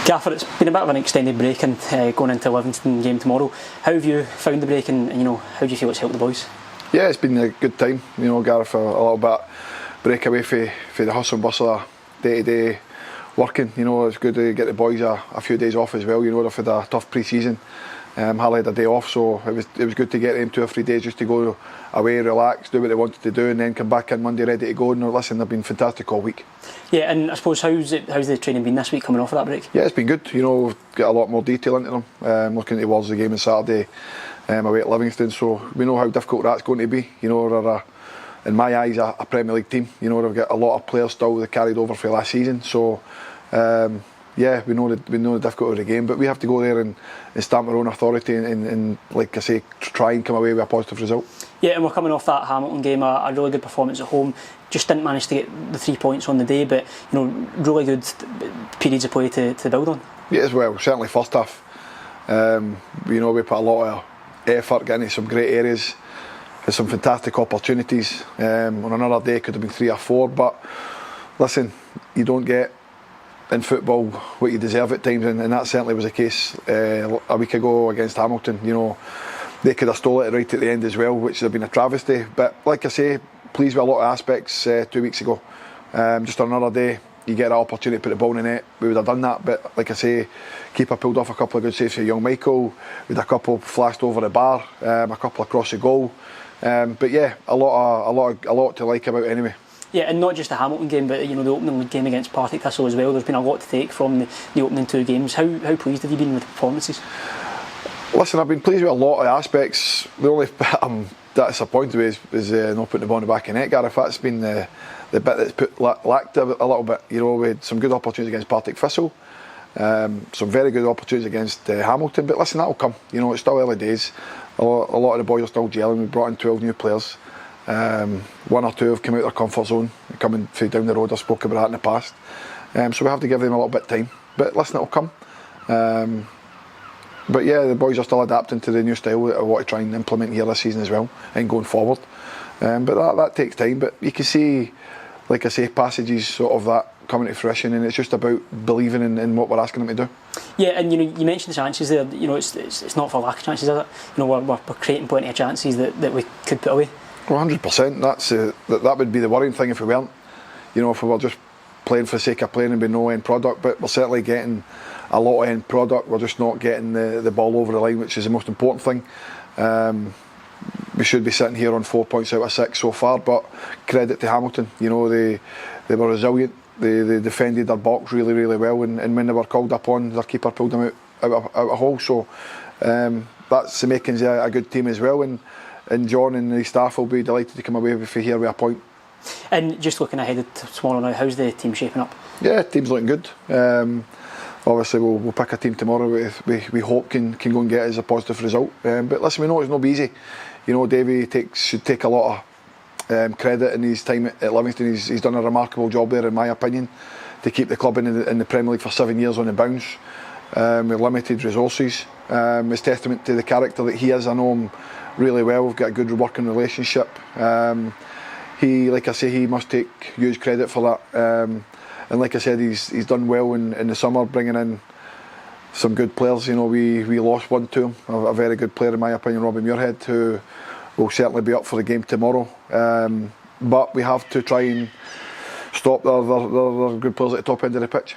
Gaffer, it's been a bit of an extended break and going into Livingston game tomorrow. How have you found the break, and how do you feel it's helped the boys? Yeah, it's been a good time. Gareth, a little bit break away for the hustle and bustle of day-to-day working. It's good to get the boys a few days off as well. They've had a tough pre-season. Hardly had a day off, so it was good to get them 2 or 3 days just to go away, relax, do what they wanted to do, and then come back in Monday ready to go. And listen, they've been fantastic all week. Yeah, and I suppose how's the training been this week coming off of that break? Yeah, it's been good. We've got a lot more detail into them. Looking towards the game on Saturday away at Livingston, so we know how difficult that's going to be. They're in my eyes a Premier League team. They've got a lot of players still that carried over for last season, so. Yeah, we know the difficulty of the game, but we have to go there and stamp our own authority and, like I say, try and come away with a positive result. Yeah, and we're coming off that Hamilton game, a really good performance at home. Just didn't manage to get the 3 points on the day, but really good periods of play to build on. Yeah, as well, certainly first half. We put a lot of effort getting into some great areas, had some fantastic opportunities. On another day, could have been 3 or 4, but listen, you don't get in football what you deserve at times, and that certainly was the case a week ago against Hamilton. They could have stolen it right at the end as well, which would have been a travesty. But like I say, pleased with a lot of aspects 2 weeks ago. Just on another day, you get an opportunity to put the ball in the net. We would have done that, but like I say, keeper pulled off a couple of good saves for young Michael. We had a couple flashed over the bar, a couple across the goal. But yeah, a lot to like about it anyway. Yeah, and not just the Hamilton game, but the opening league game against Partick Thistle as well. There's been a lot to take from the opening 2 games. How pleased have you been with the performances? Listen, I've been pleased with a lot of aspects. The only bit I'm disappointed with is not putting the ball in the back of the net, Gareth. That's been the bit that's lacked a little bit. We had some good opportunities against Partick Thistle, some very good opportunities against Hamilton. But listen, that'll come. It's still early days. A lot of the boys are still gelling. We've brought in 12 new players. 1 or 2 have come out of their comfort zone, coming through down the road. I spoke about that in the past. So we have to give them a little bit of time. But listen, it'll come. But yeah, the boys are still adapting to the new style that I want to try and implement here this season as well and going forward. But that takes time. But you can see, like I say, passages sort of that coming to fruition, and it's just about believing in what we're asking them to do. Yeah, and you mentioned the chances there. It's not for lack of chances, is it? We're creating plenty of chances that we could put away. 100%. That would be the worrying thing if we weren't. If we were just playing for the sake of playing and with no end product. But we're certainly getting a lot of end product. We're just not getting the ball over the line, which is the most important thing. We should be sitting here on 4 points out of 6 so far. But credit to Hamilton. They were resilient. They defended their box really, really well. And when they were called upon, their keeper pulled them out a hole. So that's the makings of a good team as well. And John and the staff will be delighted to come away from here with a point. And just looking ahead to tomorrow now, how's the team shaping up? Yeah, the team's looking good. Obviously, we'll pick a team tomorrow we hope can go and get us a positive result. But listen, we know it's not easy. Davey should take a lot of credit in his time at Livingston. He's done a remarkable job there, in my opinion, to keep the club in the Premier League for 7 years on the bounce. With limited resources. It's testament to the character that he is. I know him really well. We've got a good working relationship. Like I say, he must take huge credit for that. And like I said, he's done well in the summer, bringing in some good players. We lost one to him, a very good player in my opinion, Robbie Muirhead, who will certainly be up for the game tomorrow. But we have to try and stop the good players at the top end of the pitch.